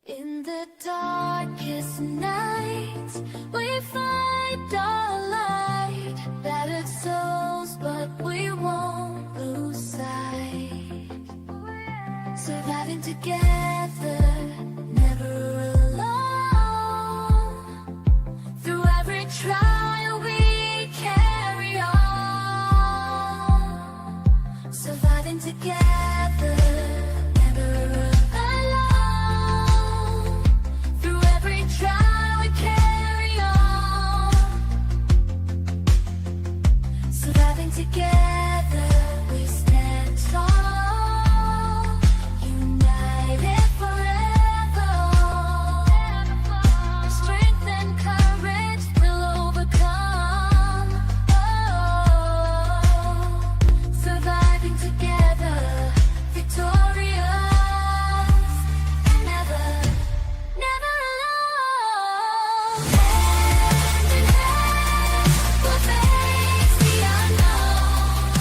In the darkest nights, we find our light. Battered souls, but we won't lose sight. Surviving together, never alone. Through every trial, we carry on. Surviving together, never alone. Through every trial, we carry on. Surviving together, we stand tall. United forever. Strength and courage will overcome. Oh, surviving together, victorious, never, never alone. Hand in hand, we'll face the unknown.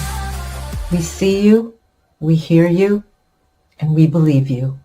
We see you, we hear you, and we believe you.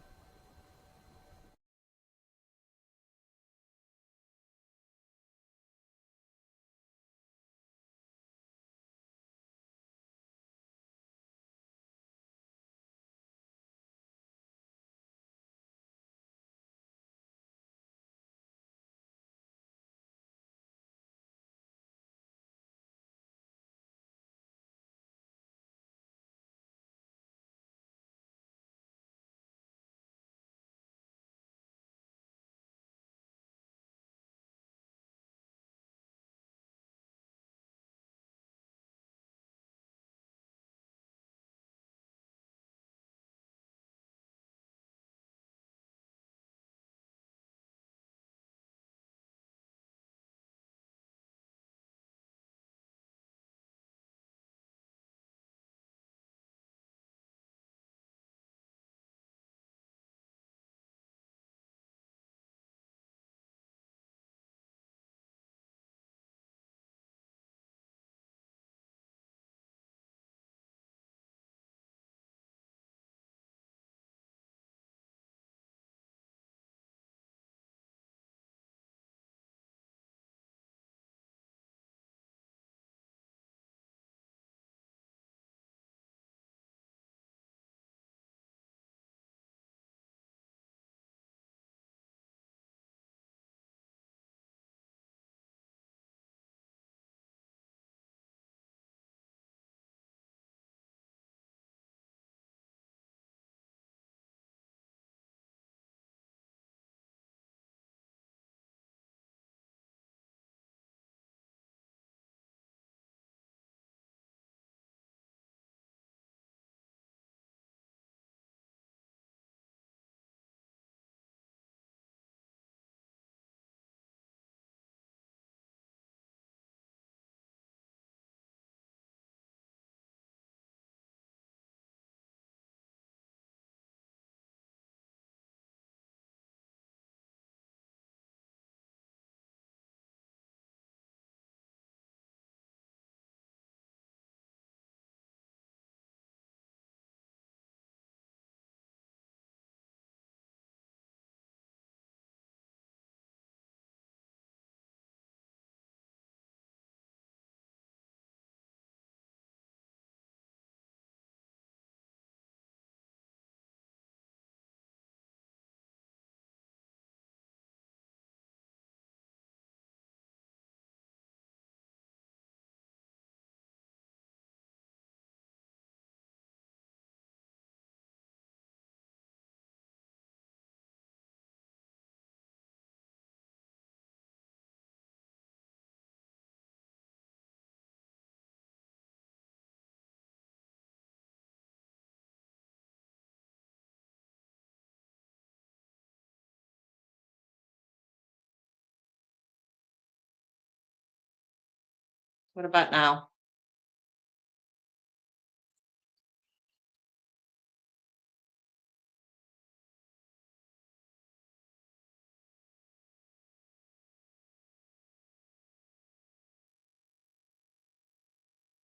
What about now?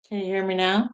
Can you hear me now?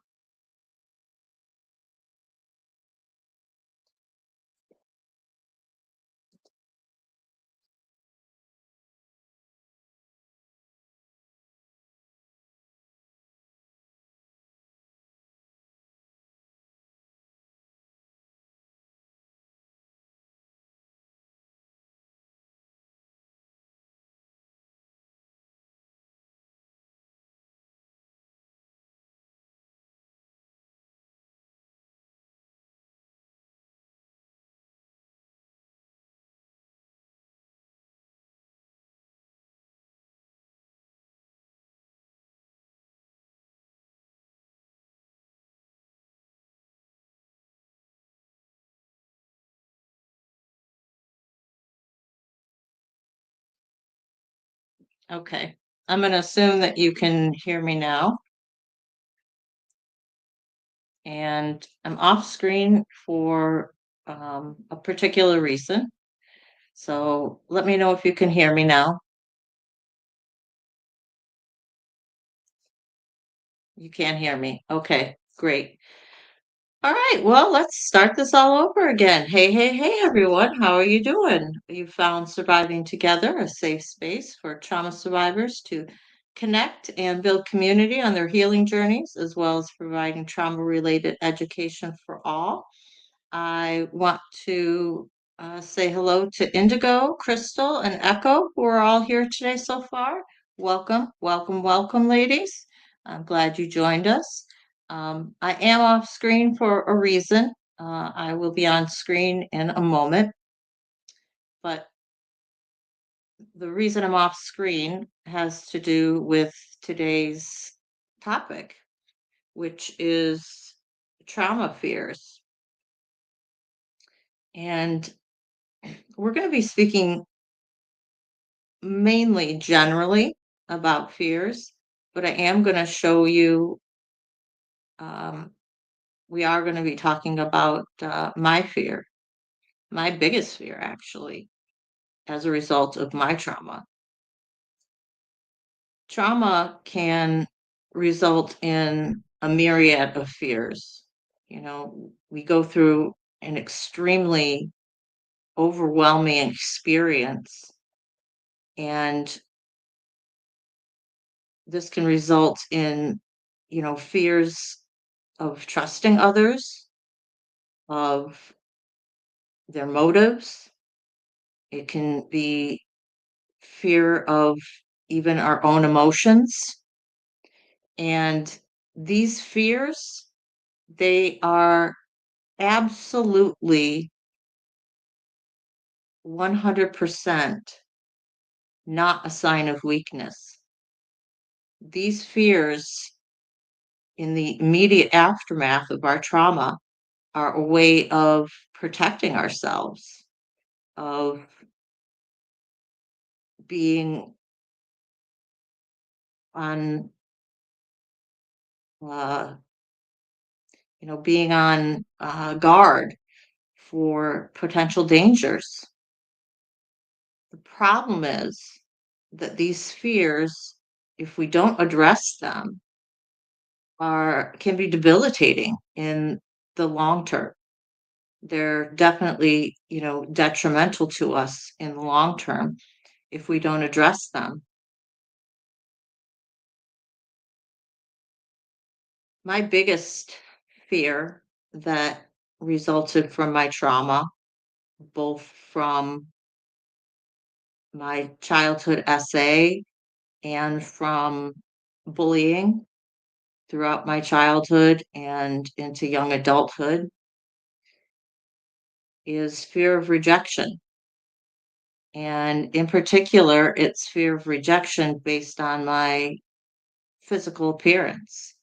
Okay. I'm going to assume that you can hear me now. And I'm off screen for a particular reason. So let me know if you can hear me now. You can hear me. Okay, great. All right, well, let's start this all over again. Hey, hey, hey, everyone. How are you doing? You found Surviving Together, a safe space for trauma survivors to connect and build community on their healing journeys, as well as providing trauma-related education for all. I want to say hello to Indigo, Crystal, and Echo, who are all here today so far. Welcome, welcome, welcome, ladies. I'm glad you joined us. I am off screen for a reason. I will be on screen in a moment, but the reason I'm off screen has to do with today's topic, which is trauma fears. And we're going to be speaking mainly generally about fears, but I am going to show you, um, we are going to be talking about my fear, my biggest fear, actually, as a result of my trauma. Trauma can result in a myriad of fears. You know, we go through an extremely overwhelming experience, and this can result in, fears of trusting others, of their motives. It can be fear of even our own emotions. And these fears, they are absolutely 100% not a sign of weakness. These fears, in the immediate aftermath of our trauma, are a way of protecting ourselves, of being on uh, being on guard for potential dangers. The problem is that these fears, if we don't address them, are can be debilitating in the long term. They're definitely, detrimental to us in the long term if we don't address them. My biggest fear that resulted from my trauma, both from my childhood SA and from bullying throughout my childhood and into young adulthood, is fear of rejection. And in particular, it's fear of rejection based on my physical appearance.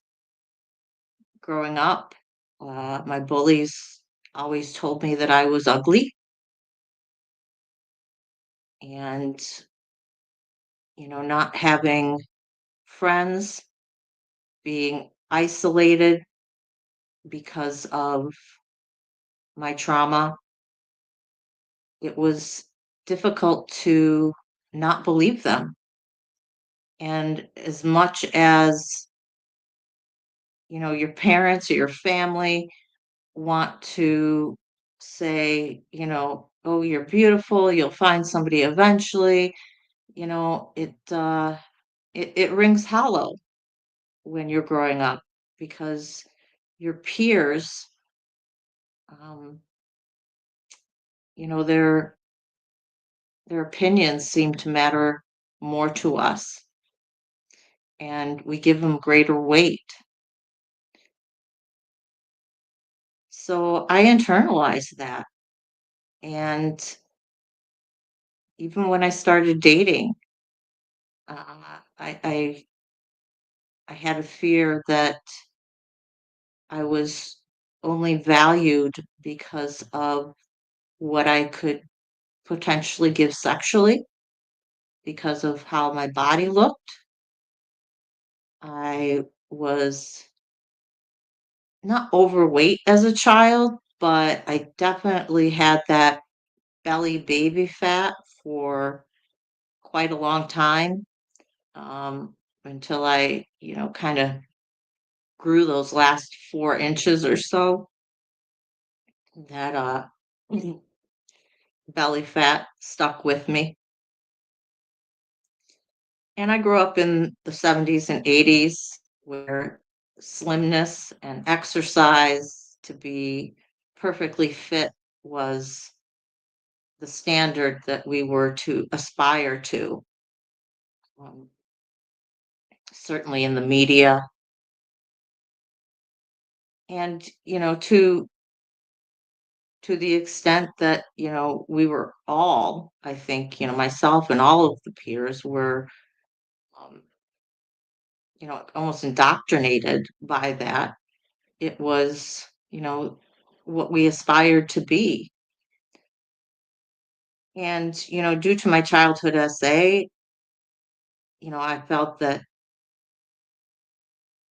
Growing up, my bullies always told me that I was ugly, and, not having friends, being isolated because of my trauma. It was difficult to not believe them. And as much as, your parents or your family want to say, oh, you're beautiful, you'll find somebody eventually, it rings hollow when you're growing up because your peers, um, their opinions seem to matter more to us, and we give them greater weight. So I internalized that. And even when I started dating, I had a fear that I was only valued because of what I could potentially give sexually, because of how my body looked. I was not overweight as a child, but I definitely had that belly baby fat for quite a long time, um, until I, kind of grew those last 4 inches or so. That belly fat stuck with me. And I grew up in the 70s and 80s where slimness and exercise to be perfectly fit was the standard that we were to aspire to. Um, certainly in the media, and to the extent that we were all, I think, myself and all of the peers were, um, almost indoctrinated by that. It was, what we aspired to be. And due to my childhood SA, I felt that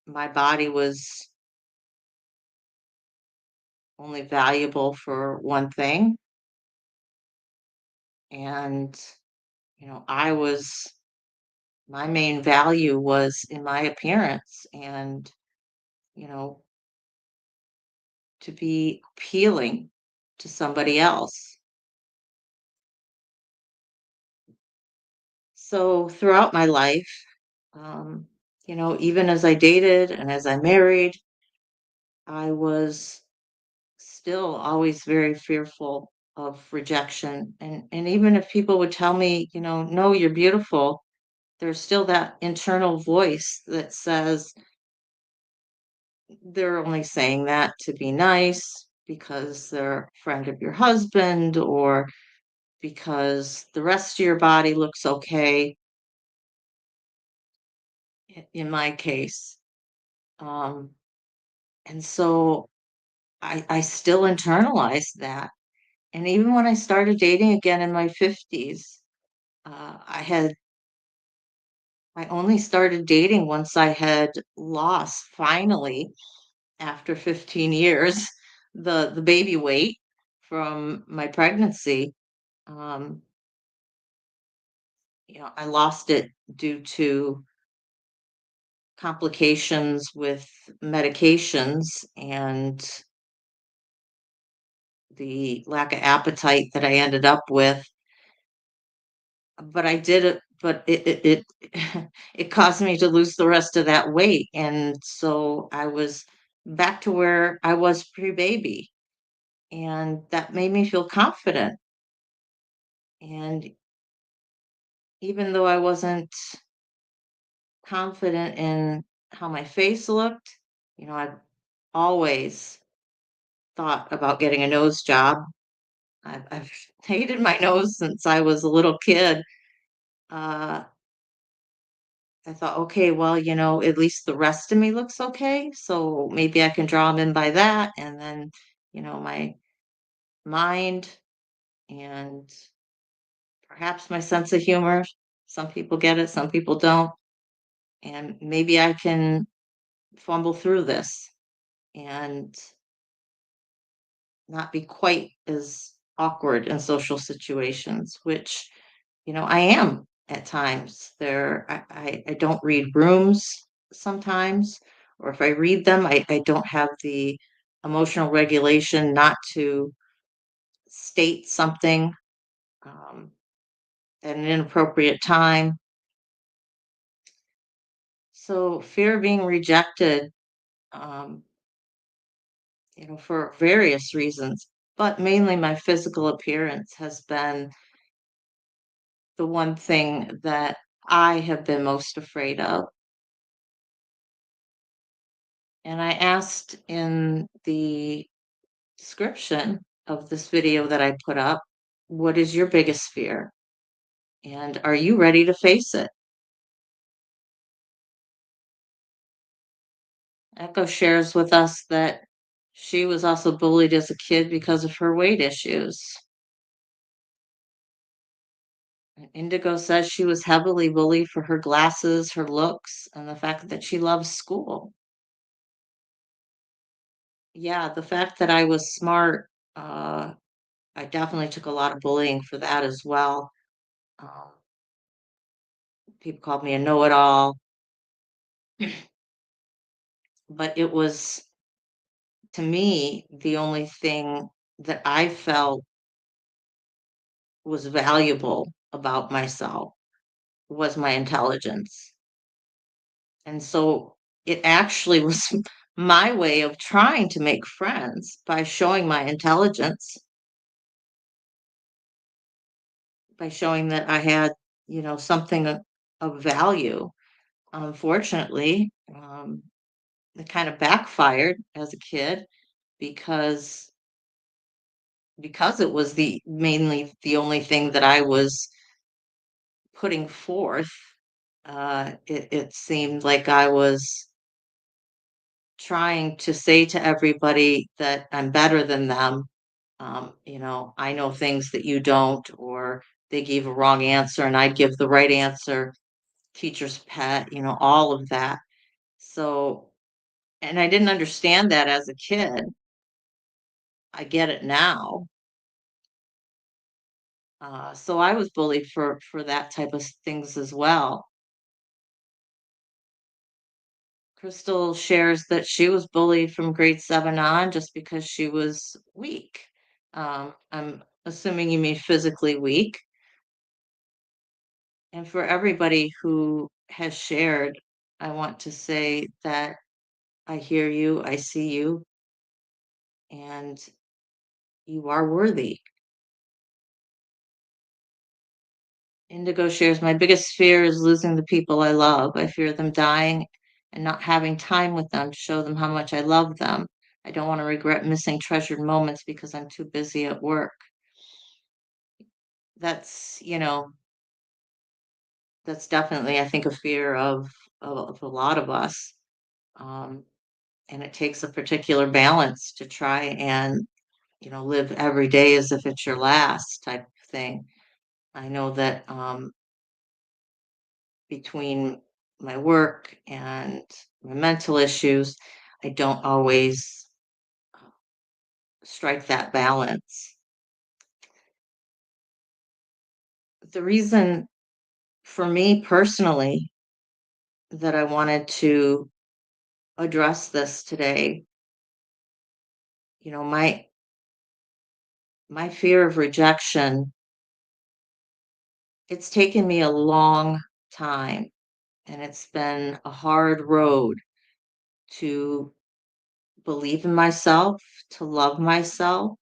my body was only valuable for one thing. And I was my main value was in my appearance, and you know to be appealing to somebody else. So throughout my life, um, even as I dated and as I married, I was still always very fearful of rejection. And even if people would tell me, no, you're beautiful, there's still that internal voice that says they're only saying that to be nice because they're a friend of your husband, or because the rest of your body looks okay, in my case. Um, and so I still internalized that. And even when I started dating again in my 50s, I only started dating once I had lost, finally, after 15 years, the baby weight from my pregnancy. Um, I lost it due to complications with medications and the lack of appetite that I ended up with. But I did it, but it caused me to lose the rest of that weight, and so I was back to where I was pre-baby, and that made me feel confident. And even though I wasn't confident in how my face looked, I've always thought about getting a nose job. I've hated my nose since I was a little kid. Uh, I thought, okay, well, at least the rest of me looks okay. So maybe I can draw them in by that. And then, my mind and perhaps my sense of humor. Some people get it, some people don't. And maybe I can fumble through this and not be quite as awkward in social situations, which, I am at times. I don't read rooms sometimes, or if I read them, I don't have the emotional regulation not to state something, um, at an inappropriate time. So fear of being rejected, um, for various reasons, but mainly my physical appearance has been the one thing that I have been most afraid of. And I asked in the description of this video that I put up, what is your biggest fear? And are you ready to face it? Echo shares with us that she was also bullied as a kid because of her weight issues. Indigo says she was heavily bullied for her glasses, her looks, and the fact that she loves school. Yeah, the fact that I was smart, I definitely took a lot of bullying for that as well. Um, People called me a know-it-all, but it was, to me, the only thing that I felt was valuable about myself was my intelligence. And so it actually was my way of trying to make friends by showing my intelligence, by showing that I had, something of value. Unfortunately, it kind of backfired as a kid because it was the mainly the only thing that I was putting forth. It seemed like I was trying to say to everybody that I'm better than them. I know things that you don't, or they gave a wrong answer and I'd give the right answer, teacher's pet, all of that. So, and I didn't understand that as a kid. I get it now. So I was bullied for that type of things as well. Crystal shares that she was bullied from grade 7 on just because she was weak. I'm assuming you mean physically weak. And for everybody who has shared, I want to say that I hear you, I see you, and you are worthy. Indigo shares, my biggest fear is losing the people I love. I fear them dying and not having time with them to show them how much I love them. I don't want to regret missing treasured moments because I'm too busy at work. That's, that's definitely, I think, a fear of a lot of us. Um, and it takes a particular balance to try and, live every day as if it's your last type of thing. I know that between my work and my mental issues, I don't always strike that balance. The reason for me personally that I wanted to address this today, my fear of rejection, it's taken me a long time and it's been a hard road to believe in myself, to love myself,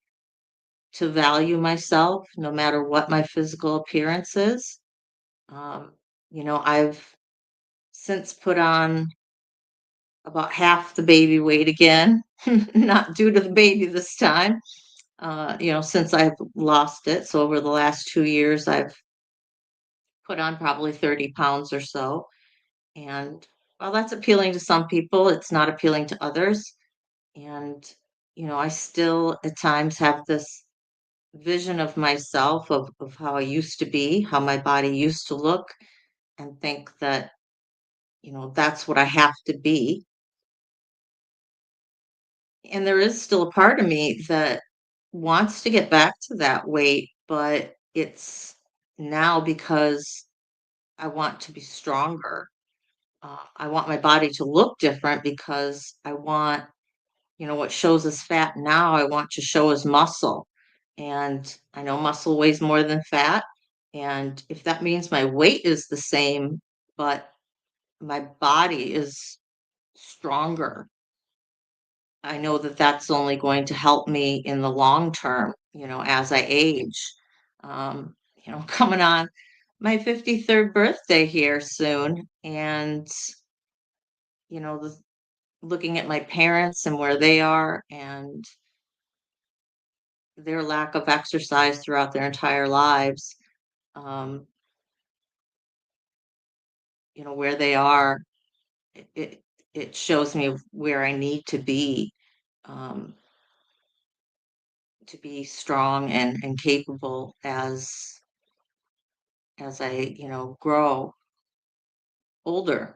to value myself, no matter what my physical appearance is. Um, I've since put on about half the baby weight again, not due to the baby this time, since I've lost it. So over the last 2 years, I've put on probably 30 pounds or so. And while that's appealing to some people, it's not appealing to others. And, I still at times have this vision of myself of how I used to be, how my body used to look, and think that, that's what I have to be. And there is still a part of me that wants to get back to that weight, but it's now because I want to be stronger. I want my body to look different because I want, what shows as fat now, I want to show as muscle. And I know muscle weighs more than fat. And if that means my weight is the same, but my body is stronger, I know that that's only going to help me in the long term, as I age. Coming on my 53rd birthday here soon. And, the, looking at my parents and where they are and their lack of exercise throughout their entire lives, um, where they are, it, it, it shows me where I need um, to be strong and capable as I, grow older.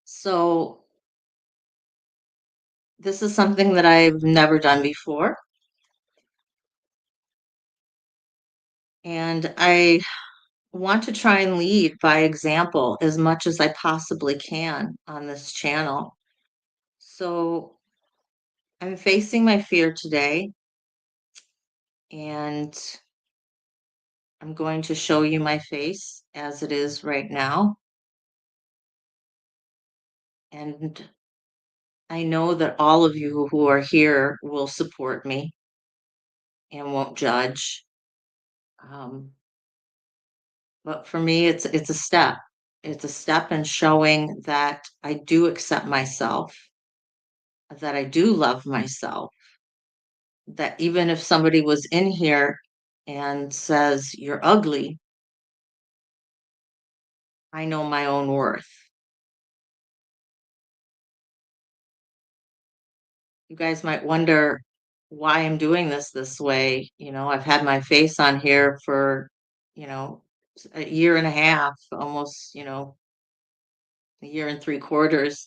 So this is something that I've never done before. And I want to try and lead by example as much as I possibly can on this channel. So I'm facing my fear today, and I'm going to show you my face as it is right now. And I know that all of you who are here will support me and won't judge. Um, but for me, it's a step. It's a step in showing that I do accept myself, that I do love myself, that even if somebody was in here and says, "You're ugly," I know my own worth. You guys might wonder why I'm doing this way. I've had my face on here for, you know, a year and a half, almost, a year and 3/4,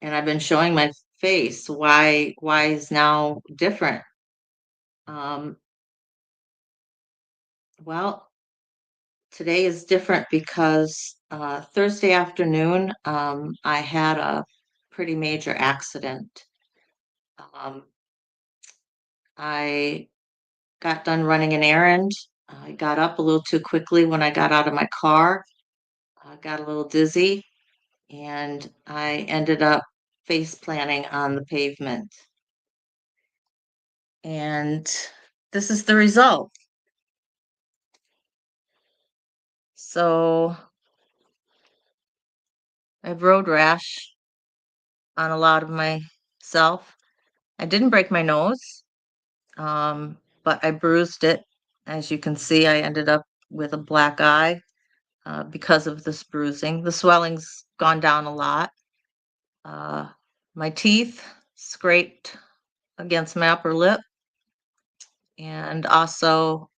and I've been showing my face. Why is now different? Um, well, today is different because Thursday afternoon, I had a pretty major accident. Um, I got done running an errand. I got up a little too quickly when I got out of my car. I got a little dizzy, and I ended up face planting on the pavement. And this is the result. So I have road rash on a lot of myself. I didn't break my nose, but I bruised it. As you can see, I ended up with a black eye because of this bruising. The swelling's gone down a lot. Uh, my teeth scraped against my upper lip, and also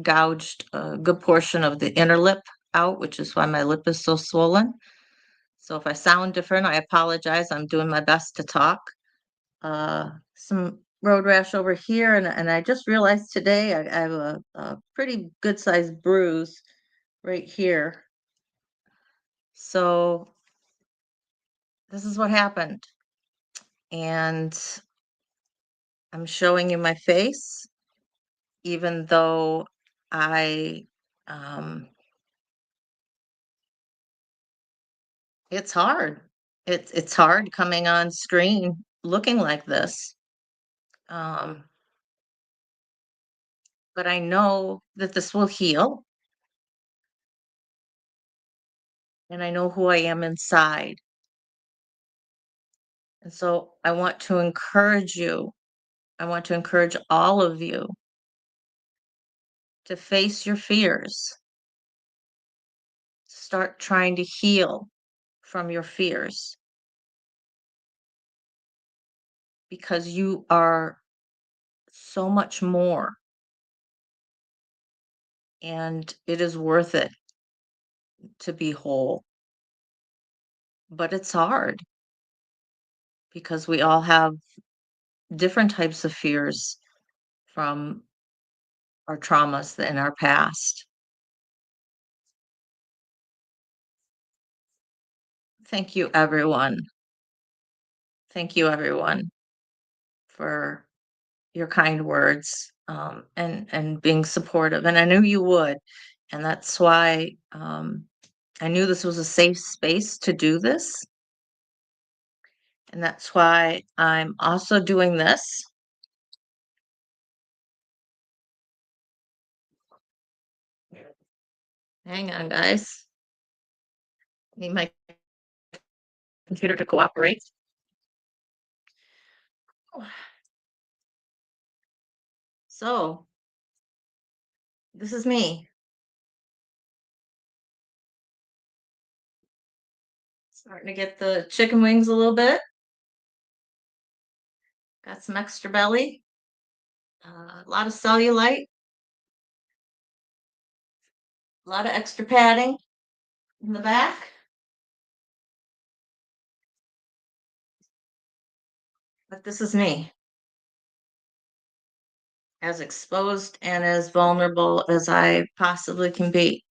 gouged a good portion of the inner lip out, which is why my lip is so swollen. So if I sound different, I apologize. I'm doing my best to talk. Some road rash over here, and I just realized today I have a pretty good sized bruise right here. So this is what happened. And I'm showing you my face, even though I, um, it's hard. It's hard coming on screen looking like this. Um, but I know that this will heal, and I know who I am inside. And so I want to encourage you. I want to encourage all of you to face your fears. Start trying to heal from your fears, because you are so much more, and it is worth it to be whole. But it's hard because we all have different types of fears from our traumas in our past. Thank you, everyone. Thank you, everyone, for your kind words, and being supportive. And I knew you would, and that's why I knew this was a safe space to do this, and that's why I'm also doing this. Hang on, guys. Need my computer to cooperate. So this is me. Starting to get the chicken wings a little bit. Got some extra belly. A lot of cellulite, a lot of extra padding in the back. But this is me, as exposed and as vulnerable as I possibly can be.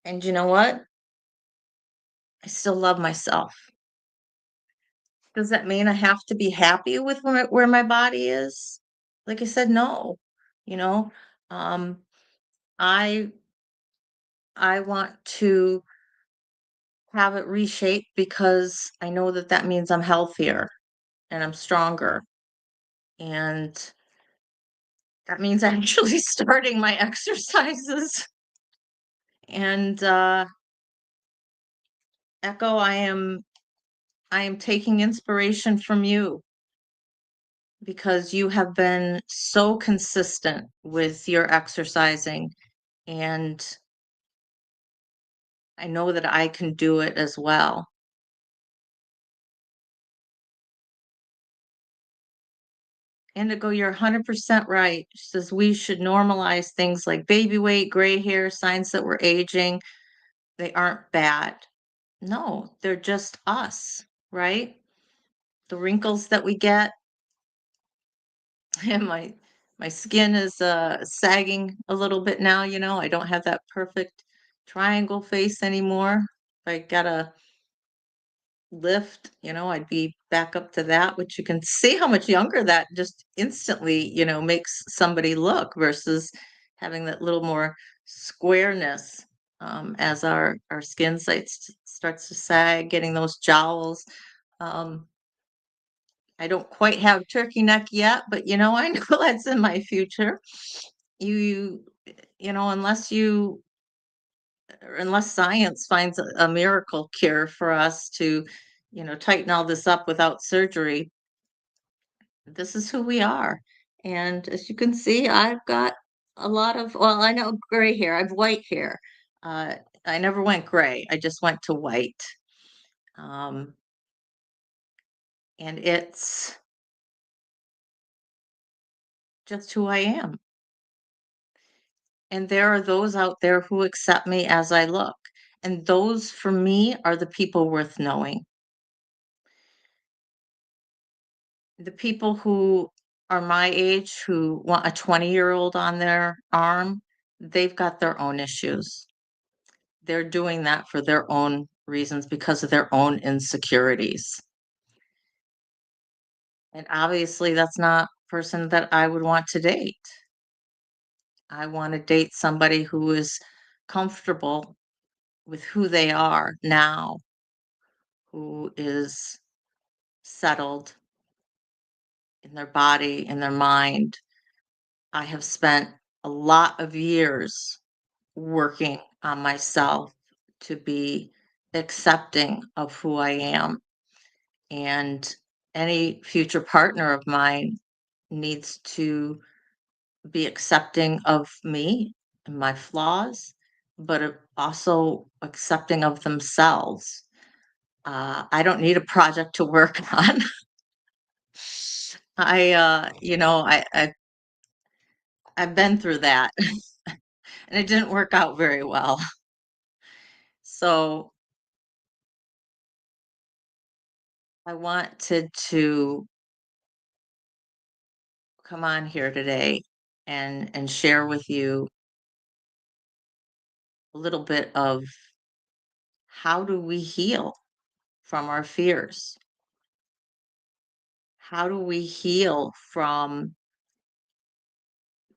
And you know what? I still love myself. Does that mean I have to be happy with where my body is? Like I said, no. You know, um, I I want to have it reshaped because I know that that means I'm healthier and I'm stronger, and that means actually starting my exercises. And Echo, I am taking inspiration from you because you have been so consistent with your exercising, and I know that I can do it as well. Indigo, you're 100% right. She says we should normalize things like baby weight, gray hair, signs that we're aging. They aren't bad. No, they're just us, right? The wrinkles that we get, and my skin is sagging a little bit now, I don't have that perfect triangle face anymore. If I gotta lift, I'd be back up to that, which you can see how much younger that just instantly, makes somebody look versus having that little more squareness as our skin starts to sag, getting those jowls. Um, I don't quite have turkey neck yet, but I know that's in my future. You, unless science finds a miracle cure for us to, tighten all this up without surgery, this is who we are. And as you can see, I've got a lot of, well, I know gray hair, I have white hair. Uh, I never went gray, I just went to white. Um, and it's just who I am. And there are those out there who accept me as I look. And those, for me, are the people worth knowing. The people who are my age who want a 20-year-old on their arm, they've got their own issues. They're doing that for their own reasons because of their own insecurities. And obviously, that's not a person that I would want to date. I want to date somebody who is comfortable with who they are now, who is settled in their body, in their mind. I have spent a lot of years working on myself to be accepting of who I am. And any future partner of mine needs to be accepting of me and my flaws, but also accepting of themselves. I don't need a project to work on. I've been through that, and it didn't work out very well. So I wanted to come on here today and share with you a little bit of how do we heal from our fears? How do we heal from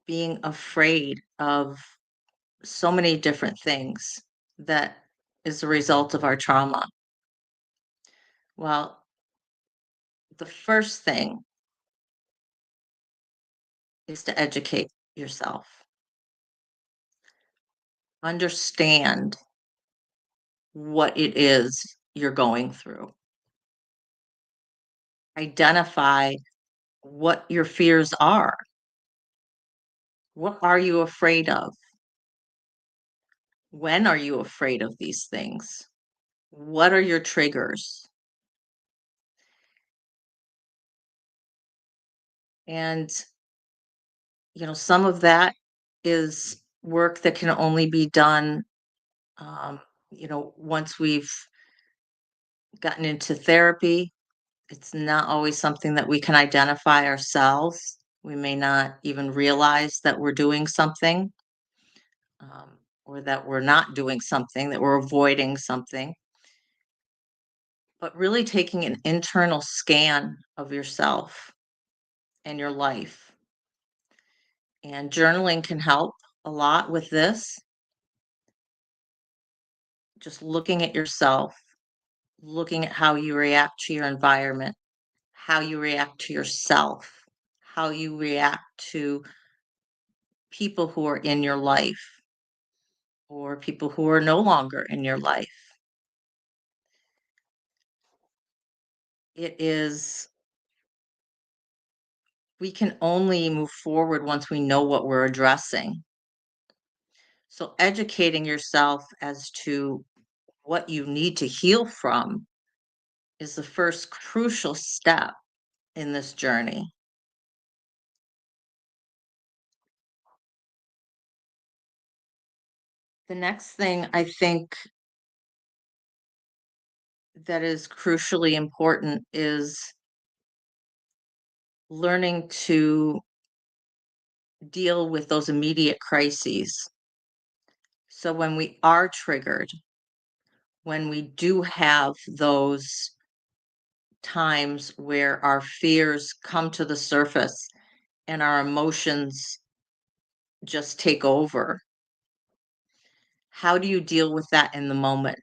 being afraid of so many different things that is a result of our trauma? Well, the first thing is to educate yourself. Understand what it is you're going through. Identify what your fears are. What are you afraid of? When are you afraid of these things? What are your triggers? And, some of that is work that can only be done, um, once we've gotten into therapy. It's not always something that we can identify ourselves. We may not even realize that we're doing something, or that we're not doing something, that we're avoiding something. But really taking an internal scan of yourself and your life. And journaling can help a lot with this. Just looking at yourself, looking at how you react to your environment, how you react to yourself, how you react to people who are in your life or people who are no longer in your life. It is, we can only move forward once we know what we're addressing. So, educating yourself as to what you need to heal from is the first crucial step in this journey. The next thing I think that is crucially important is learning to deal with those immediate crises. So when we are triggered, when we do have those times where our fears come to the surface and our emotions just take over, how do you deal with that in the moment?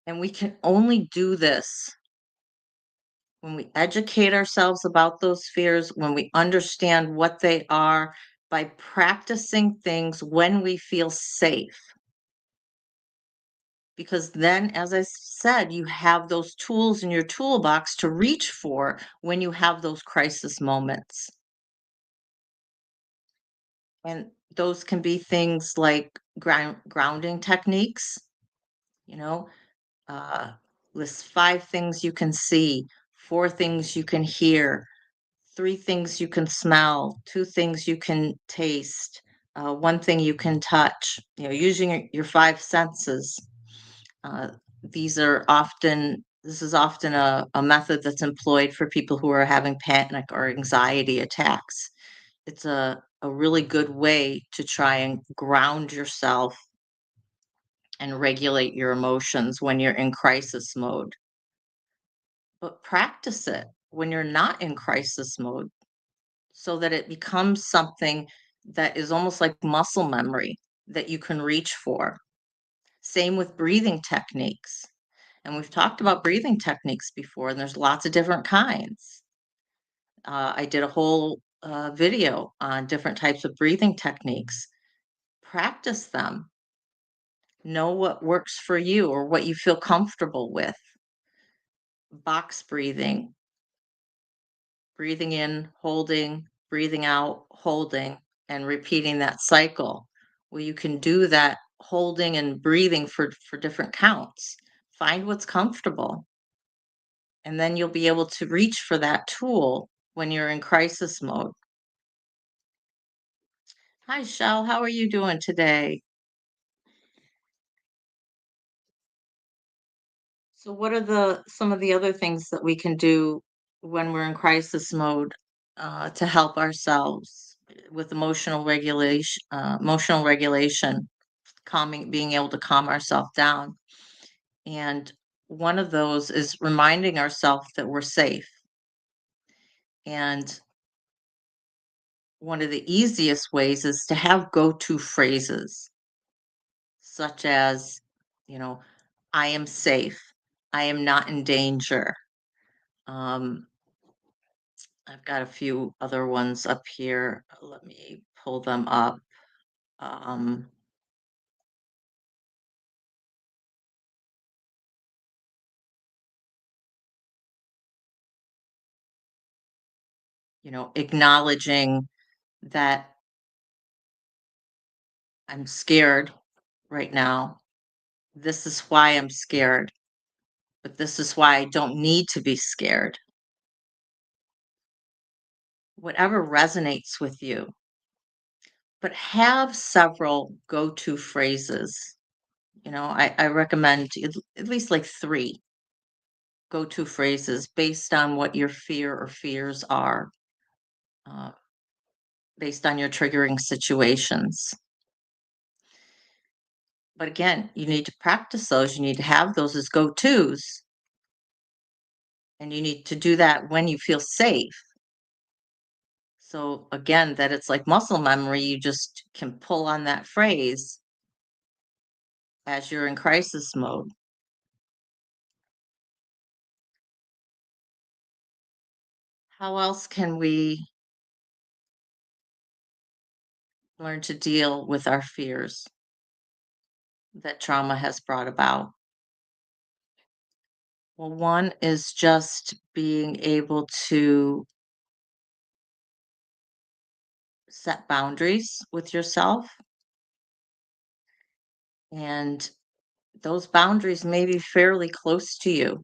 And we can only do this when we educate ourselves about those fears, when we understand what they are, by practicing things when we feel safe. Because then, as I said, you have those tools in your toolbox to reach for when you have those crisis moments. And those can be things like grounding techniques, you know, uh, list 5 things you can see, 4 things you can hear, 3 things you can smell, 2 things you can taste, 1 thing you can touch, using your 5 senses. Uh, this is often a method that's employed for people who are having panic or anxiety attacks. It's a really good way to try and ground yourself and regulate your emotions when you're in crisis mode. But practice it when you're not in crisis mode so that it becomes something that is almost like muscle memory that you can reach for. Same with breathing techniques. And we've talked about breathing techniques before, and there's lots of different kinds. I did a whole video on different types of breathing techniques. Practice them. Know what works for you or what you feel comfortable with. Box breathing, breathing in, holding, breathing out, holding, and repeating that cycle. Well, you can do that holding and breathing for different counts. Find what's comfortable, and then you'll be able to reach for that tool when you're in crisis mode. Hi, Shell. How are you doing today? So, what are the some of the other things that we can do when we're in crisis mode to help ourselves with emotional regulation, calming, being able to calm ourselves down? And one of those is reminding ourselves that we're safe. And one of the easiest ways is to have go-to phrases, such as, you know, I am safe. I am not in danger. Um, I've got a few other ones up here. Let me pull them up. Um, acknowledging that I'm scared right now. This is why I'm scared, but this is why I don't need to be scared. whatever resonates with you, but have several go-to phrases. I recommend at least like three go-to phrases based on what your fear or fears are, uh, based on your triggering situations. But again, you need to practice those. You need to have those as go-tos, and you need to do that when you feel safe. So again, that it's like muscle memory, you just can pull on that phrase as you're in crisis mode. How else can we learn to deal with our fears that trauma has brought about? Well, one is just being able to set boundaries with yourself. And those boundaries may be fairly close to you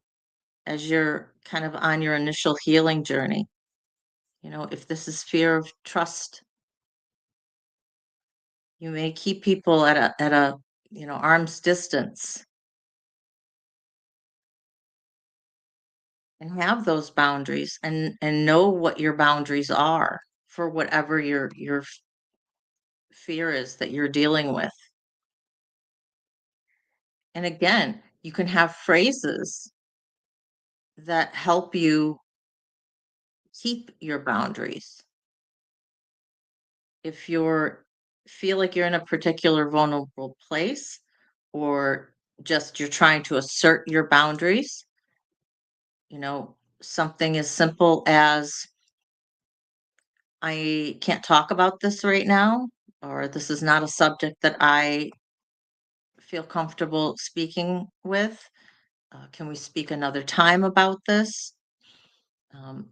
as you're kind of on your initial healing journey. If this is fear of trust, you may keep people at a arm's distance and have those boundaries and know what your boundaries are for whatever your fear is that you're dealing with. And again, you can have phrases that help you keep your boundaries. If you're feel like you're in a particular vulnerable place, or just you're trying to assert your boundaries, something as simple as, I can't talk about this right now, or this is not a subject that I feel comfortable speaking with. Can we speak another time about this? Um,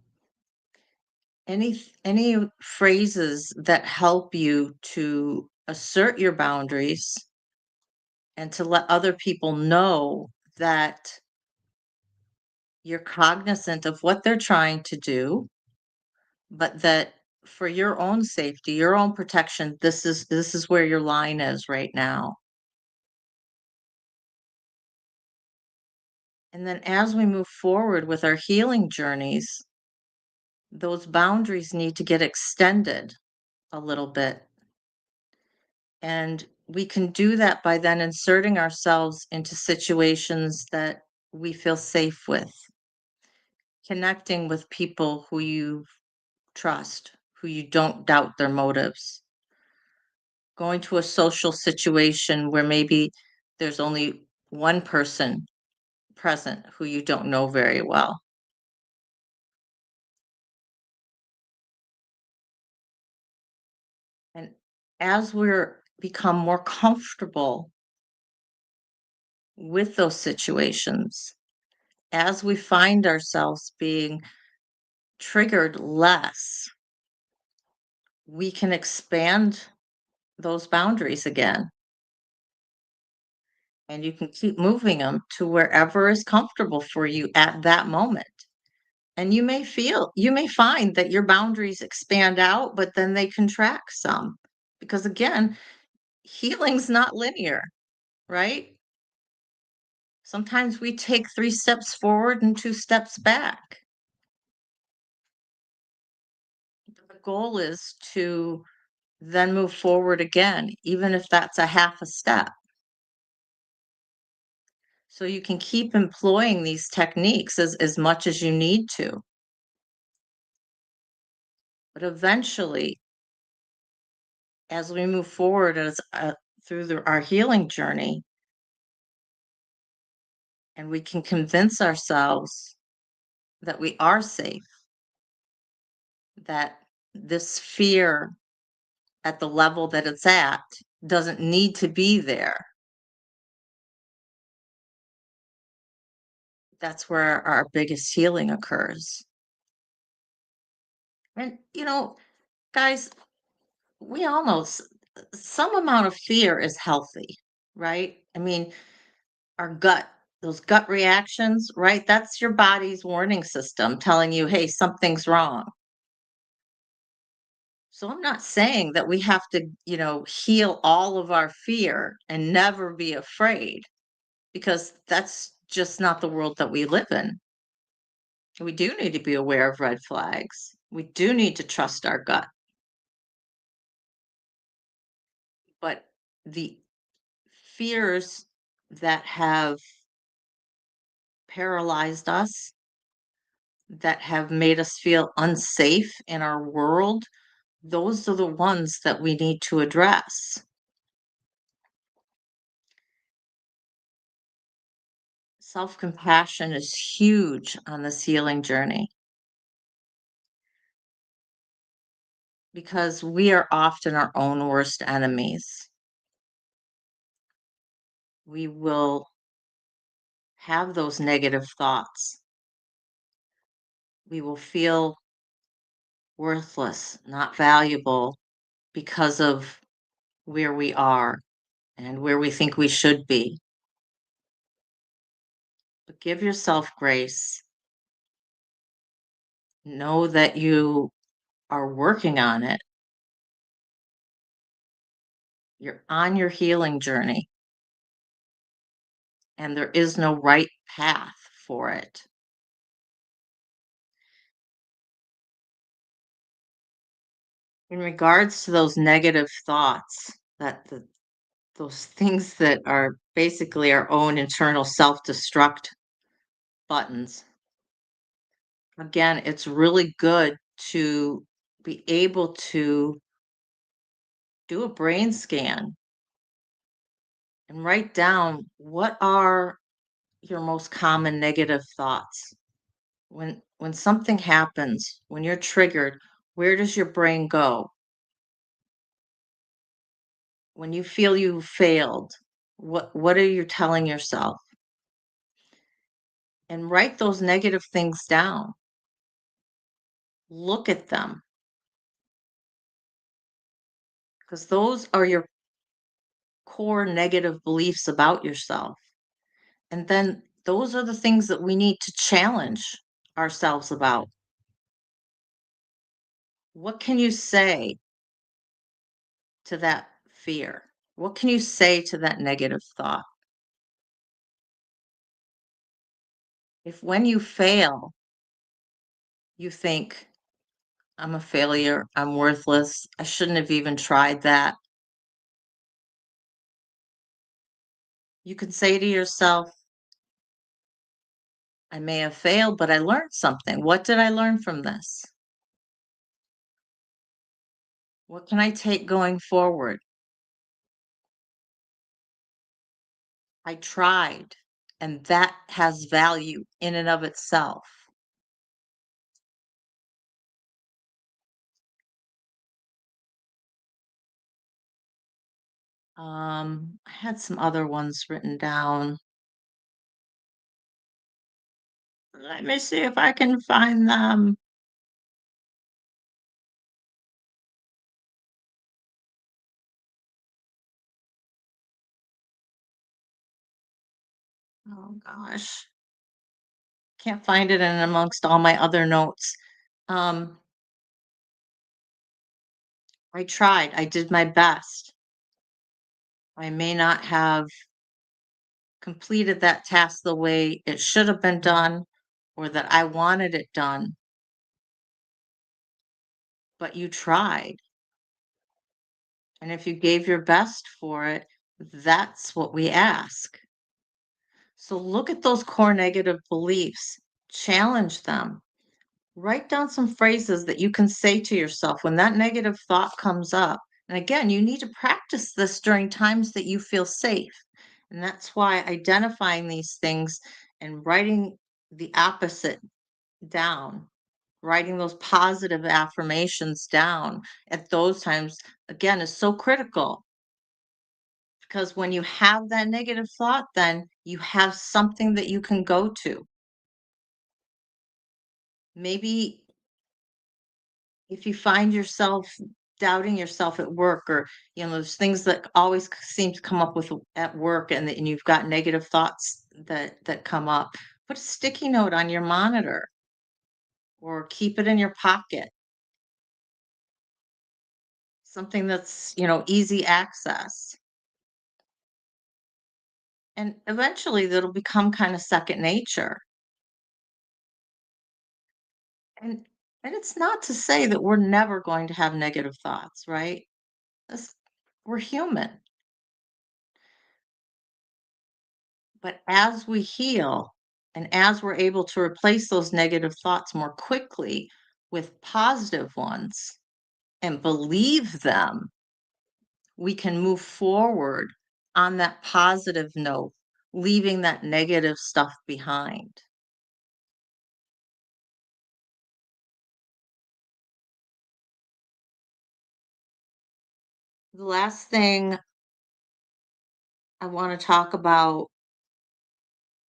any phrases that help you to assert your boundaries and to let other people know that you're cognizant of what they're trying to do, but that for your own safety, your own protection, this is where your line is right now. And then as we move forward with our healing journeys, those boundaries need to get extended a little bit. And we can do that by then inserting ourselves into situations that we feel safe with, connecting with people who you trust, who you don't doubt their motives, going to a social situation where maybe there's only one person present who you don't know very well. And as we're become more comfortable with those situations, as we find ourselves being triggered less, we can expand those boundaries again. And you can keep moving them to wherever is comfortable for you at that moment. And you may find that your boundaries expand out, but then they contract some. Because again, healing's not linear, right? Sometimes we take 3 steps forward and 2 steps back. The goal is to then move forward again, even if that's a half a step. So you can keep employing these techniques as much as you need to. But eventually, as we move forward through our healing journey, and we can convince ourselves that we are safe, that this fear at the level that it's at doesn't need to be there. That's where our biggest healing occurs. And, guys, we all know some amount of fear is healthy, right? I mean, our gut, those gut reactions, right? That's your body's warning system telling you, hey, something's wrong. So I'm not saying that we have to, heal all of our fear and never be afraid, because that's just not the world that we live in. We do need to be aware of red flags. We do need to trust our gut. But the fears that have paralyzed us, that have made us feel unsafe in our world, those are the ones that we need to address. Self compassion is huge on this healing journey because we are often our own worst enemies. We will have those negative thoughts. We will feel worthless, not valuable because of where we are and where we think we should be. But give yourself grace. Know that you are working on it. You're on your healing journey, and there is no right path for it. In regards to those negative thoughts, those things that are basically our own internal self-destruct buttons, again, it's really good to be able to do a brain scan and write down what are your most common negative thoughts. When something happens, when you're triggered, where does your brain go? When you feel you failed, what are you telling yourself? And write those negative things down. Look at them, because those are your core negative beliefs about yourself. And then those are the things that we need to challenge ourselves about. What can you say to that fear? What can you say to that negative thought? If when you fail, you think, I'm a failure, I'm worthless, I shouldn't have even tried that, you can say to yourself, I may have failed, but I learned something. What did I learn from this? What can I take going forward? I tried, and that has value in and of itself. I had some other ones written down. Let me see if I can find them. Oh gosh, can't find it in amongst all my other notes. Um, I tried. I did my best. I may not have completed that task the way it should have been done or that I wanted it done, but you tried. And if you gave your best for it, that's what we ask. So look at those core negative beliefs, challenge them. Write down some phrases that you can say to yourself when that negative thought comes up. And again, you need to practice this during times that you feel safe. And that's why identifying these things and writing the opposite down, writing those positive affirmations down at those times, again, is so critical. Because when you have that negative thought, then you have something that you can go to. Maybe if you find yourself doubting yourself at work, or those things that always seem to come up with at work, and you've got negative thoughts that come up, put a sticky note on your monitor or keep it in your pocket. something that's, easy access. And eventually that'll become kind of second nature. And and it's not to say that we're never going to have negative thoughts, right? This, we're human. But as we heal and as we're able to replace those negative thoughts more quickly with positive ones and believe them, we can move forward on that positive note, leaving that negative stuff behind. The last thing I want to talk about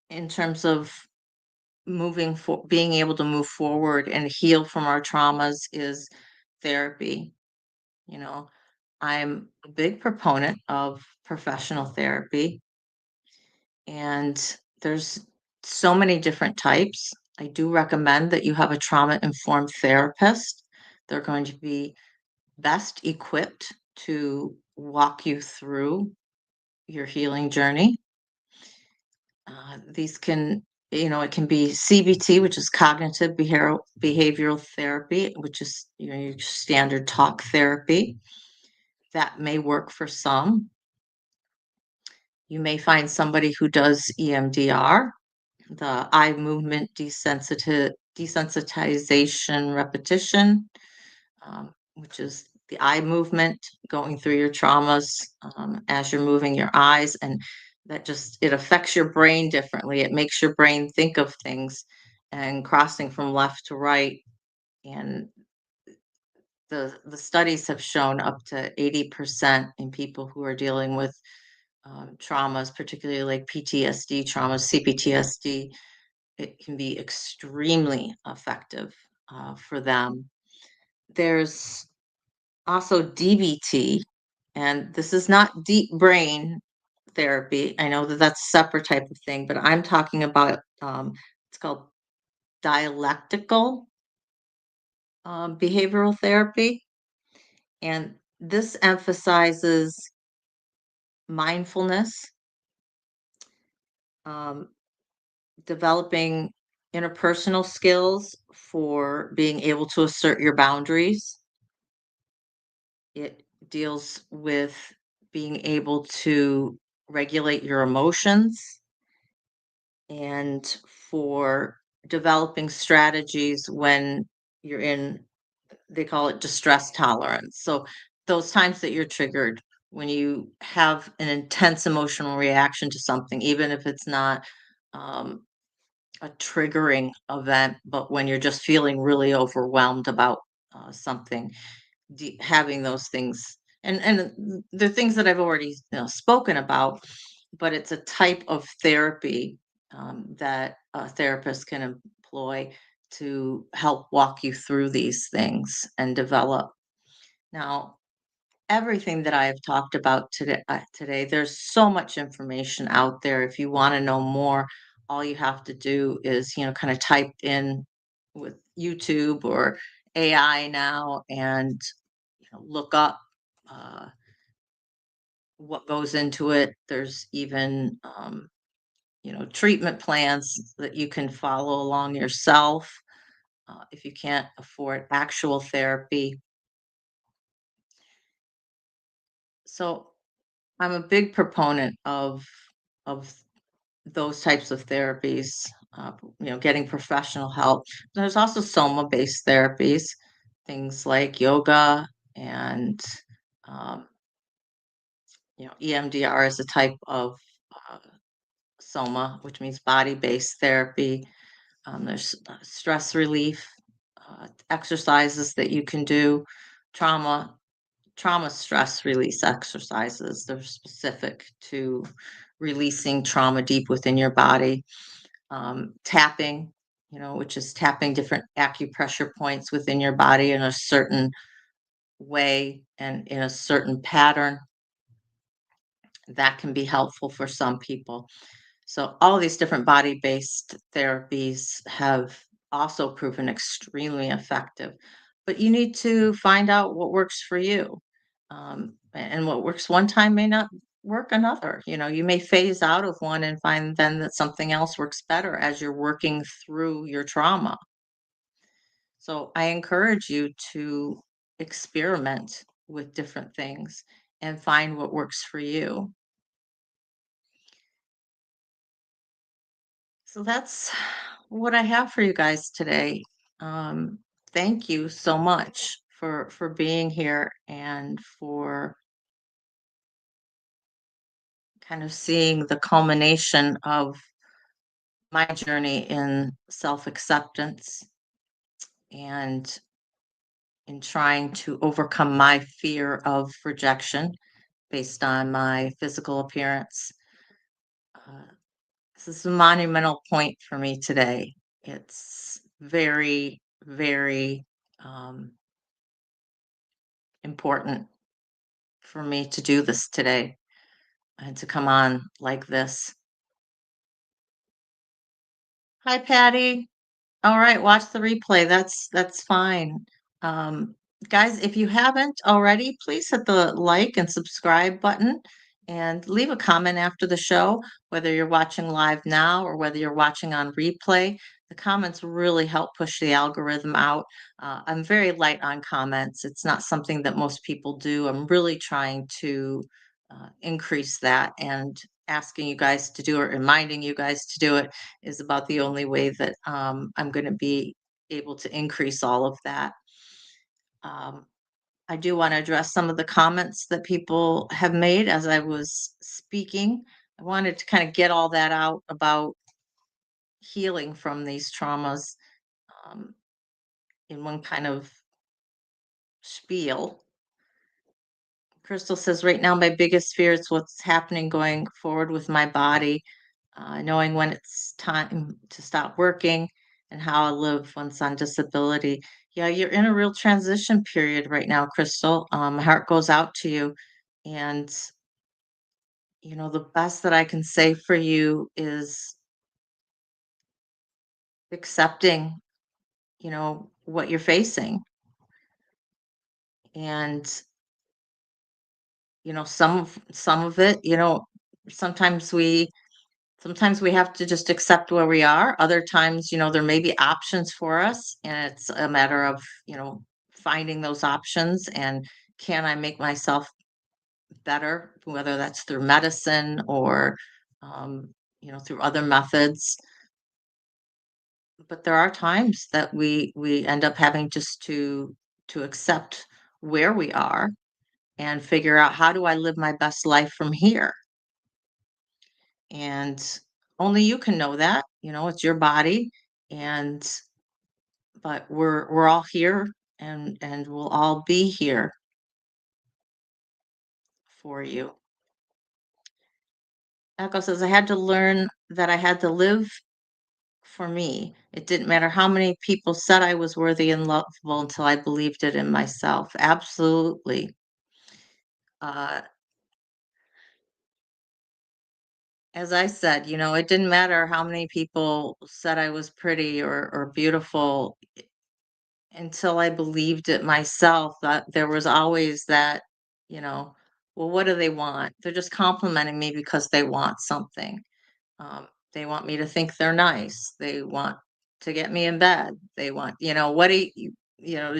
in terms of being able to move forward and heal from our traumas is therapy. You know, I'm a big proponent of professional therapy, and there's so many different types. I do recommend that you have a trauma informed therapist. They're going to be best equipped to walk you through your healing journey. These can, it can be CBT, which is cognitive behavioral therapy, which is your standard talk therapy. That may work for some. You may find somebody who does EMDR, the eye movement desensitization repetition, which is the eye movement going through your traumas as you're moving your eyes, and that just it affects your brain differently. It makes your brain think of things and crossing from left to right. And the studies have shown up to 80% in people who are dealing with traumas, particularly like PTSD traumas, CPTSD. It can be extremely effective for them. There's also DBT, and this is not deep brain therapy. I know that that's a separate type of thing, but I'm talking about it's called dialectical behavioral therapy, and this emphasizes mindfulness, um, developing interpersonal skills for being able to assert your boundaries. It deals with being able to regulate your emotions and for developing strategies when you're in, they call it distress tolerance. So, those times that you're triggered, when you have an intense emotional reaction to something, even if it's not um, a triggering event, but when you're just feeling really overwhelmed about something, having those things, and they're things that I've already spoken about, but it's a type of therapy that a therapist can employ to help walk you through these things and develop. Now, everything that I have talked about today, there's so much information out there. If you want to know more, all you have to do is, kind of type in with YouTube or AI now and look up uh, what goes into it. There's even, treatment plans that you can follow along yourself if you can't afford actual therapy. So I'm a big proponent of those types of therapies, getting professional help. There's also soma-based therapies, things like yoga and, um, EMDR is a type of uh, soma, which means body-based therapy. There's stress relief exercises that you can do, trauma trauma stress release exercises. They're specific to releasing trauma deep within your body. Tapping, which is tapping different acupressure points within your body in a certain way and in a certain pattern. That can be helpful for some people. So, all these different body based therapies have also proven extremely effective. But you need to find out what works for you. And what works one time may not work another. You may phase out of one and find then that something else works better as you're working through your trauma. So I encourage you to experiment with different things and find what works for you. So that's what I have for you guys today. Um, Thank you so much for being here and for kind of seeing the culmination of my journey in self-acceptance and in trying to overcome my fear of rejection based on my physical appearance. Uh, this is a monumental point for me today. It's very, very important for me to do this today and to come on like this. Hi, Patty. All right, watch the replay. That's fine. Um, Guys, if you haven't already, please hit the like and subscribe button and leave a comment after the show, whether you're watching live now or whether you're watching on replay. The comments really help push the algorithm out. I'm very light on comments. It's not something that most people do. I'm really trying to increase that, and asking you guys to do it, reminding you guys to do it is about the only way that I'm going to be able to increase all of that. Um, I do want to address some of the comments that people have made as I was speaking. I wanted to kind of get all that out about healing from these traumas um, in one kind of spiel. Crystal says, right now, my biggest fear is what's happening going forward with my body, knowing when it's time to stop working and how I live once on disability. Yeah, you're in a real transition period right now, Crystal. My heart goes out to you. And, the best that I can say for you is accepting, what you're facing. And, some of it, sometimes we Sometimes we have to just accept where we are. Other times, there may be options for us, and it's a matter of, finding those options and can I make myself better, whether that's through medicine or, um, through other methods. But there are times that we end up having just to accept where we are and figure out how do I live my best life from here. And only you can know that, it's your body. And but we're all here, and we'll all be here for you. Echo says, I had to learn that I had to live for me. It didn't matter how many people said I was worthy and lovable until I believed it in myself. Absolutely. Uh, as I said, it didn't matter how many people said I was pretty or beautiful until I believed it myself, that there was always that, you know, well, what do they want? They're just complimenting me because they want something. They want me to think they're nice. They want to get me in bed. They want, what do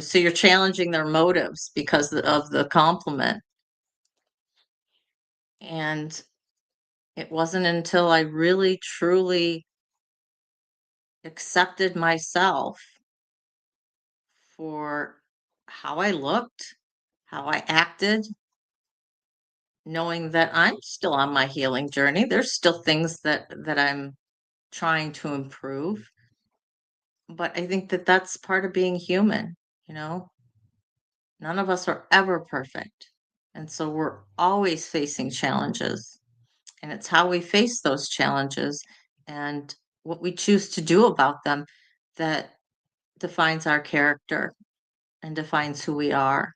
so you're challenging their motives because of the compliment. And it wasn't until I really truly accepted myself for how I looked, how I acted, knowing that I'm still on my healing journey. There's still things that I'm trying to improve, but I think that that's part of being human, you know? None of us are ever perfect. And so we're always facing challenges, and it's how we face those challenges and what we choose to do about them that defines our character and defines who we are.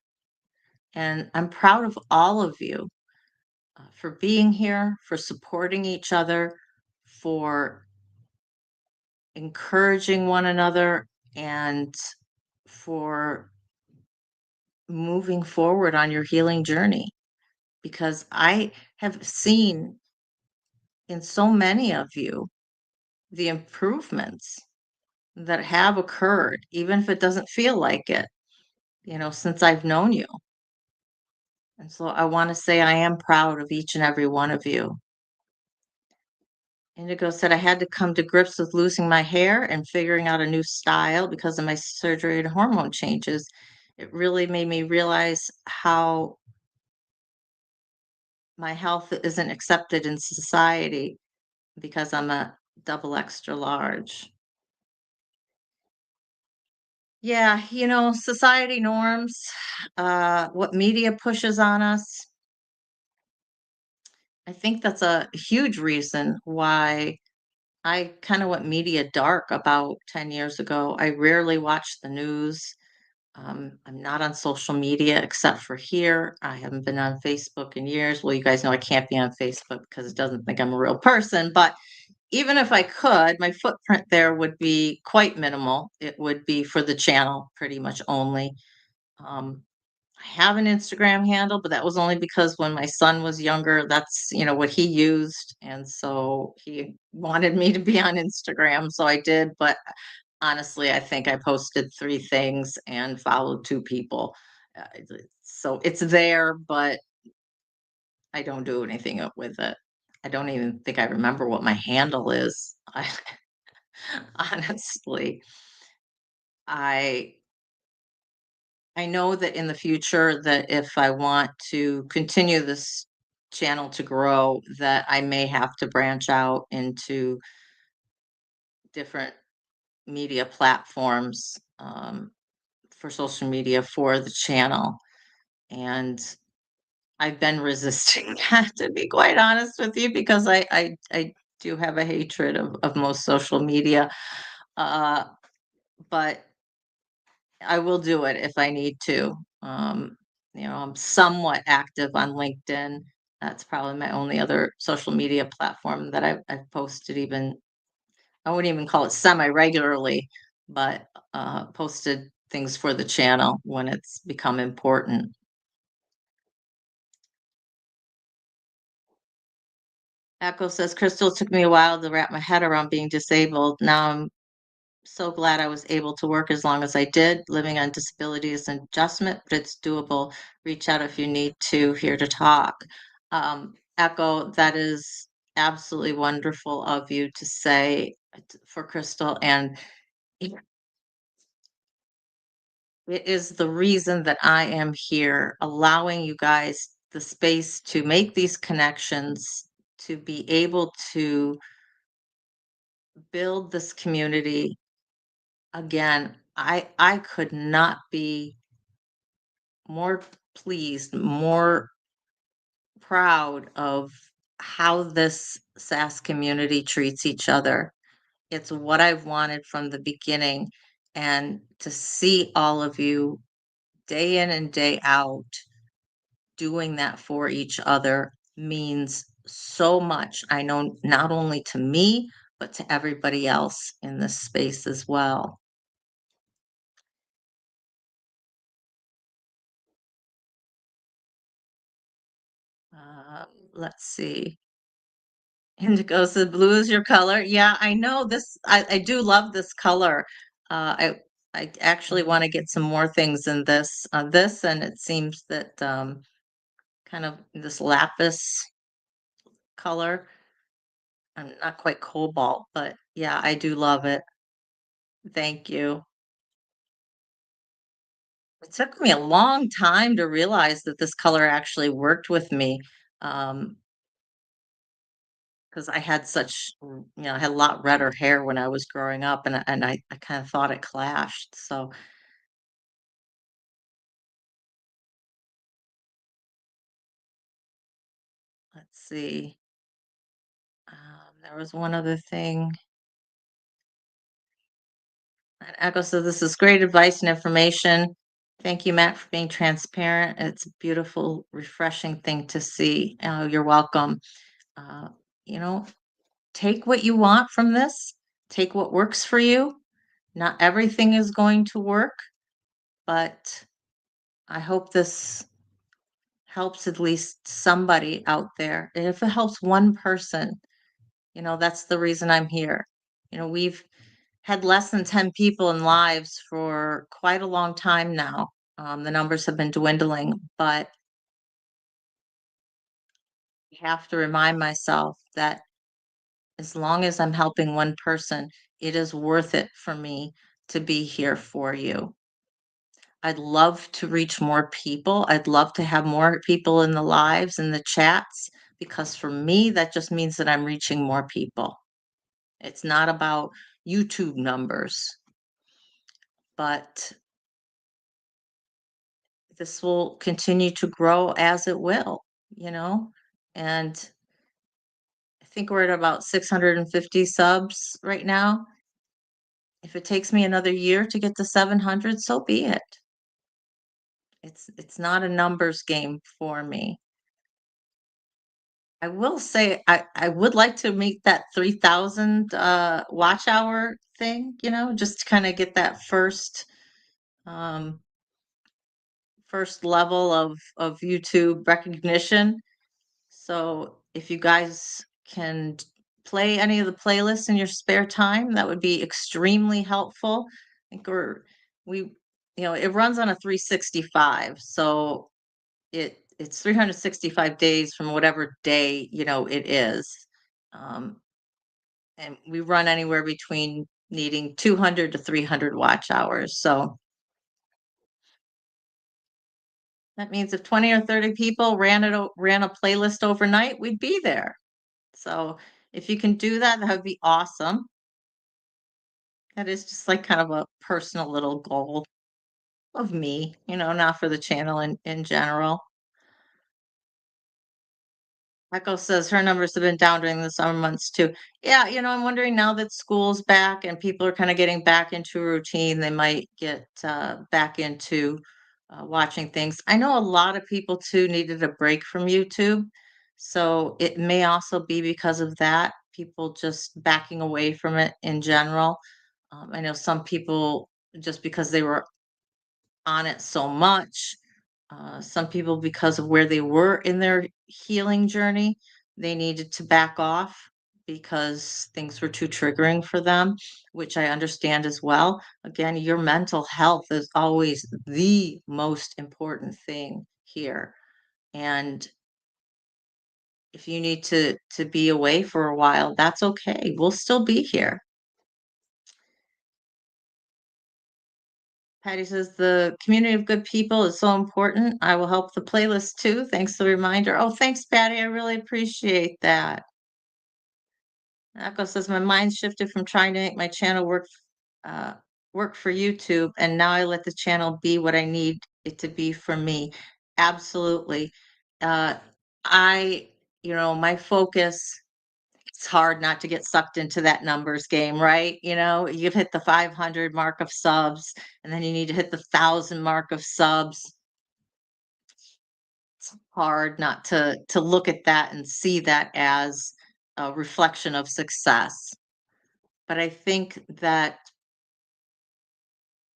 And I'm proud of all of you for being here, for supporting each other, for encouraging one another, and for moving forward on your healing journey because I have seen in so many of you the improvements that have occurred, even if it doesn't feel like it, since I've known you. And so I want to say I am proud of each and every one of you. Indigo said, I had to come to grips with losing my hair and figuring out a new style because of my surgery and hormone changes. It really made me realize how my health isn't accepted in society because I'm a double extra large. Yeah, society norms, what media pushes on us. I think that's a huge reason why I kind of went media dark about 10 years ago. I rarely watch the news. I'm not on social media except for here. I haven't been on Facebook in years. Well, you guys know I can't be on Facebook because it doesn't think I'm a real person. But even if I could, my footprint there would be quite minimal. It would be for the channel pretty much only. Um, I have an Instagram handle, but that was only because when my son was younger, that's, what he used. And so he wanted me to be on Instagram. So I did. But honestly, I think I posted 3 things and followed 2 people. So it's there, but I don't do anything with it. I don't even think I remember what my handle is. Honestly, I I know that in the future that if I want to continue this channel to grow, that I may have to branch out into different media platforms, for social media for the channel. And I've been resisting that, to be quite honest with you, because I do have a hatred of most social media. Uh, but I will do it if I need to. I'm somewhat active on LinkedIn. That's probably my only other social media platform that I've posted even, I wouldn't even call it semi-regularly, but posted things for the channel when it's become important. Echo says, Crystal, it took me a while to wrap my head around being disabled. Now I'm so glad I was able to work as long as I did. Living on disability is an adjustment, but it's doable. Reach out if you need to, here to talk. Echo, that is absolutely wonderful of you to say for Crystal. And it it is the reason that I am here, allowing you guys the space to make these connections, to be able to build this community. Again, I could not be more pleased, more proud of how this SAS community treats each other. It's what I've wanted from the beginning. And to see all of you day in and day out doing that for each other means so much. I know not only to me, but to everybody else in this space as well. Let's see. Indigo said, "Blue is your color." Yeah, I know this. I do love this color. I actually want to get some more things in this, and it seems that kind of this lapis color. Not quite cobalt, but yeah, I do love it. Thank you. It took me a long time to realize that this color actually worked with me. Um, because I had I had a lot redder hair when I was growing up, and I kind of thought it clashed. So let's see. There was one other thing. And Echo says, "This is great advice and information. Thank you, Matt, for being transparent. It's a beautiful, refreshing thing to see. Oh, you're welcome. Uh, you know, take what you want from this. Take what works for you. Not everything is going to work, but I hope this helps at least somebody out there. And if it helps one person, that's the reason I'm here. We've had less than 10 people in lives for quite a long time now. The numbers have been dwindling, but I have to remind myself that as long as I'm helping one person, it is worth it for me to be here for you. I'd love to reach more people. I'd love to have more people in the lives and the chats because for me, that just means that I'm reaching more people. It's not about YouTube numbers, but this will continue to grow as it will, you know? And I think we're at about 650 subs right now. If it takes me another year to get to 700, so be it. It's not a numbers game for me. I will say I would like to make that 3,000 watch hour thing, just to kind of get that um first level of YouTube recognition. So if you guys can play any of the playlists in your spare time, that would be extremely helpful. I think we it runs on a 365, so it's 365 days from whatever day, it is. Um, and we run anywhere between needing 200 to 300 watch hours. So that means if 20 or 30 people ran a playlist overnight, we'd be there. So if you can do that, that would be awesome. That is just like kind of a personal little goal of me, not for the channel in general. Echo says her numbers have been down during the summer months too. Yeah, I'm wondering now that school's back and people are kind of getting back into a routine, they might get back into watching things. I know a lot of people too needed a break from YouTube. So it may also be because of that, people just backing away from it in general. I know some people, just because they were on it so much. Some people, because of where they were in their healing journey, they needed to back off because things were too triggering for them, which I understand as well. Again, your mental health is always the most important thing here. And if you need to be away for a while, that's okay. We'll still be here. Patty says the community of good people is so important. I will help the playlist too. Thanks for the reminder. Oh, thanks, Patty. I really appreciate that. Echo says my mind shifted from trying to make my channel uh, work for YouTube, and now I let the channel be what I need it to be for me. Absolutely. Uh, my focus. It's hard not to get sucked into that numbers game, right? You've hit the 500 mark of subs, and then you need to hit the 1,000 mark of subs. It's hard not to look at that and see that as a reflection of success. But I think that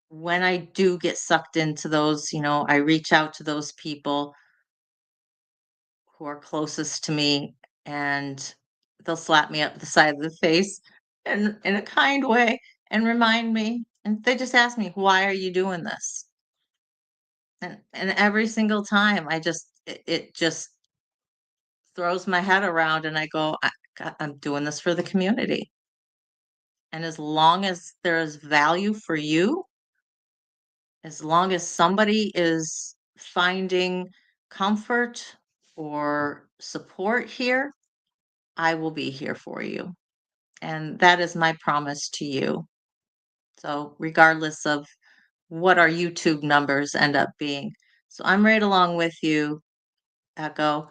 when I do get sucked into those, I reach out to those people who are closest to me, and they'll slap me up the side of the face in a kind way and remind me. And they just ask me, "Why are you doing this?" And every single time, it just throws my head around, and I go, I'm doing this for the community. And as long as there is value for you, as long as somebody is finding comfort or support here, I will be here for you. And that is my promise to you. So, regardless of what our YouTube numbers end up being. So, I'm right along with you, Echo.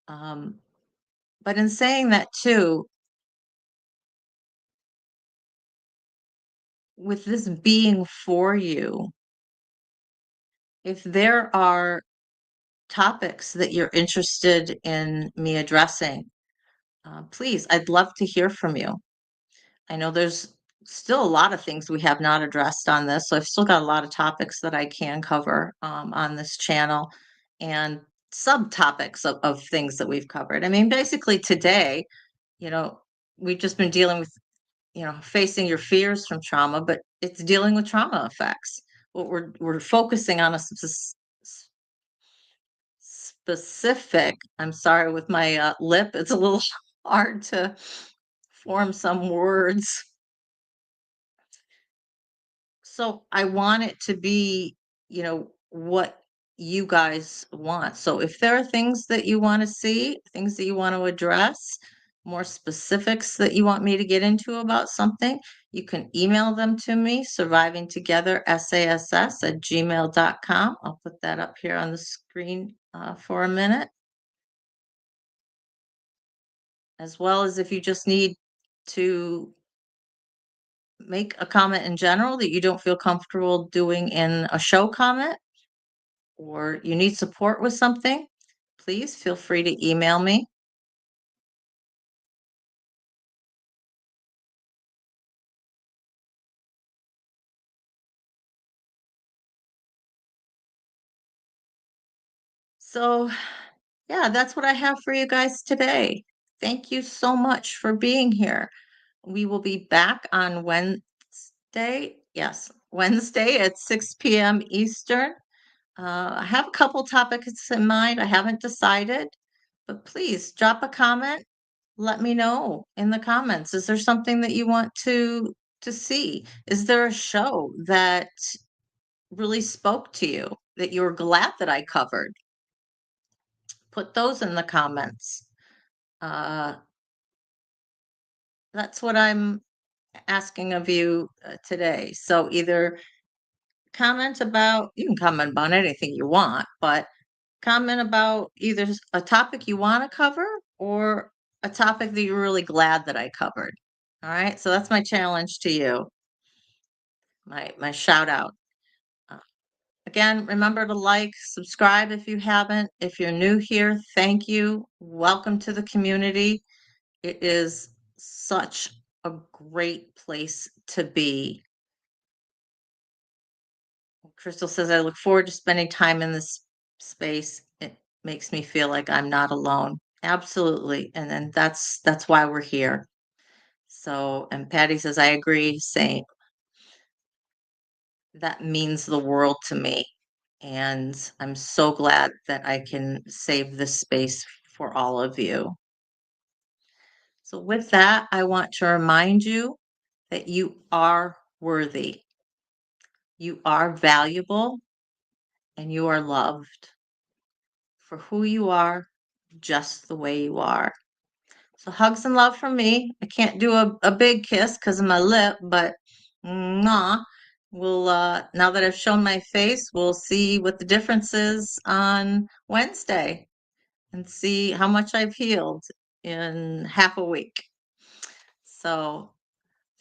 Um, but in saying that, too, with this being for you, if there are topics that you're interested in me addressing, please, I'd love to hear from you. I know there's still a lot of things we have not addressed on this. So I've still got a lot of topics that I can cover on this channel, and subtopics of things that we've covered. I mean, basically today, you know, we've just been dealing with, facing your fears from trauma, but it's dealing with trauma effects. What we're focusing on a specific. I'm sorry, with my lip, it's a little hard to form some words. So I want it to be, what you guys want. So if there are things that you want to see, things that you want to address, more specifics that you want me to get into about something, you can email them to me, survivingtogether@gmail.com. I'll put that up here on the screen for a minute. As well as if you just need to make a comment in general that you don't feel comfortable doing in a show comment, or you need support with something, please feel free to email me. So, yeah, that's what I have for you guys today. Thank you so much for being here. We will be back on Wednesday. Yes, Wednesday at 6 p.m. Eastern. I have a couple topics in mind. I haven't decided, but please drop a comment. Let me know in the comments. Is there something that you want to see? Is there a show that really spoke to you that you were glad that I covered? Put those in the comments. Uh, that's what I'm asking of you today. So either you can comment about anything you want, but comment about either a topic you want to cover or a topic that you're really glad that I covered. All right. So that's my challenge to you, my shout out. Uh, Again, remember to like, subscribe if you haven't. If you're new here, thank you. Welcome to the community. It is such a great place to be. Crystal says, I look forward to spending time in this space. It makes me feel like I'm not alone. Absolutely. And then that's why we're here. So, and Patty says, I agree, saying that means the world to me. And I'm so glad that I can save this space for all of you. So with that, I want to remind you that you are worthy. You are valuable and you are loved for who you are, just the way you are. So hugs and love from me. I can't do a big kiss because of my lip, but mwah. We'll now that I've shown my face, we'll see what the difference is on Wednesday and see how much I've healed in half a week. So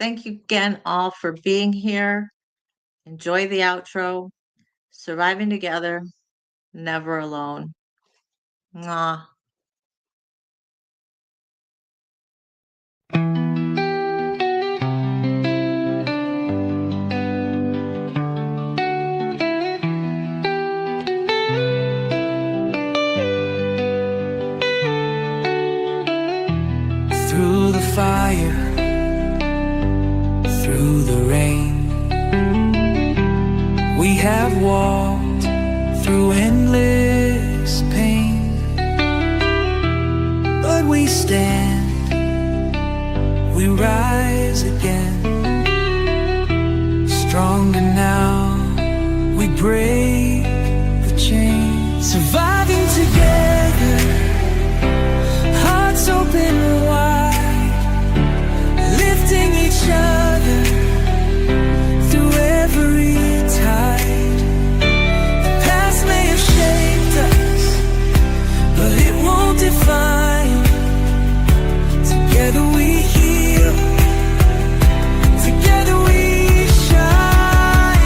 thank you again all for being here. Enjoy the outro. Surviving together, never alone. Mwah. Through the fire, through the rain, we have walked through endless pain, but we stand, we rise again, stronger now, we break the chain, surviving together, hearts open wide, lifting each other through every tide. The past may have shaped us, but it won't define. Together we heal, together we shine.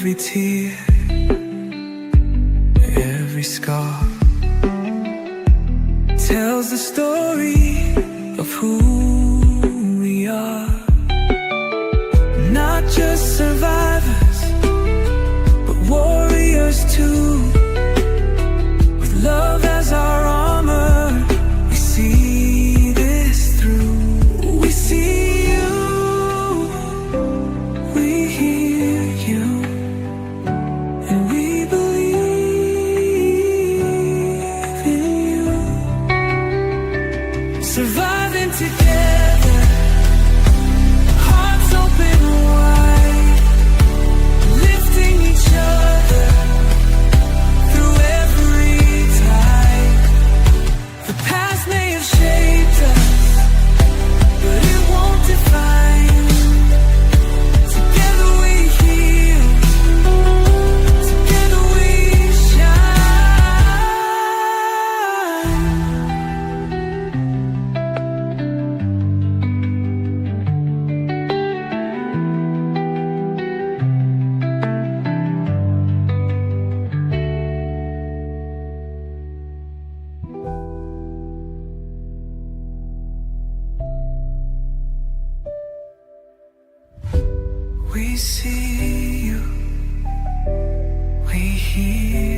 every tear, every scar tells the story of who we are. Not just survivors, but warriors too. With love as our armor, we see this through. We see you, we hear you, and we believe in you. Surviving together, hearts open wide, lifting each other through every tide. The past may have shaped us, but it won't define. Together we heal, together we shine. We see you, we hear